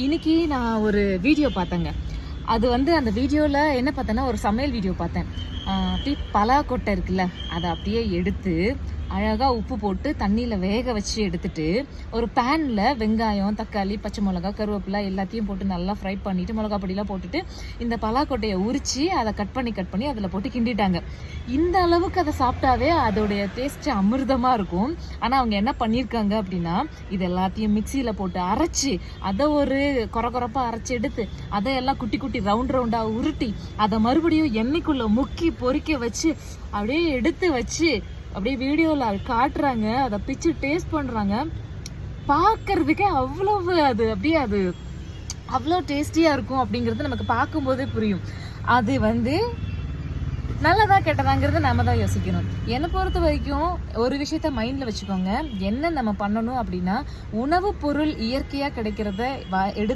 இன்னைக்கு நான் ஒரு வீடியோ பார்த்தேங்க. அது அந்த வீடியோவில் என்ன பார்த்தேன்னா, ஒரு சமையல் வீடியோ பார்த்தேன். அப்படியே பலாக்கொட்டை இருக்குல்ல, அதை அப்படியே எடுத்து அழகாக உப்பு போட்டு தண்ணியில் வேக வச்சு எடுத்துட்டு, ஒரு பேனில் வெங்காயம், தக்காளி, பச்சை மிளகா, கருவேப்பிலை எல்லாத்தையும் போட்டு நல்லா ஃப்ரை பண்ணிவிட்டு, மிளகா பொடியெலாம் போட்டுட்டு, இந்த பலாக்கொட்டையை உரித்து அதை கட் பண்ணி அதில் போட்டு கிண்டிட்டாங்க. இந்த அளவுக்கு அதை சாப்பிட்டாவே அதோடைய டேஸ்ட்டு அமிர்தமாக இருக்கும். ஆனால் அவங்க என்ன பண்ணியிருக்காங்க அப்படின்னா, இது எல்லாத்தையும் மிக்சியில் போட்டு அரைச்சி, அதை ஒரு கொரப்பாக அரைச்சி எடுத்து, அதையெல்லாம் குட்டி குட்டி ரவுண்டாக உருட்டி, அதை மறுபடியும் எண்ணெய்க்குள்ளே முக்கி பொரிக்க வச்சு அப்படியே எடுத்து வச்சு அப்படியே வீடியோவில் காட்டுறாங்க. அதை பிச்சு டேஸ்ட் பண்ணுறாங்க. பார்க்கறதுக்கே அது அவ்வளோ டேஸ்டியாக இருக்கும் அப்படிங்கிறது நமக்கு பார்க்கும்போதே புரியும். அது நல்லதா கெட்டதாங்கிறத நாம தான் யோசிக்கணும். என்னை பொறுத்த வரைக்கும் ஒரு விஷயத்த மைண்டில் வச்சுக்கோங்க. என்ன நம்ம பண்ணணும் அப்படின்னா, உணவு பொருள் இயற்கையாக கிடைக்கிறத எடுத்து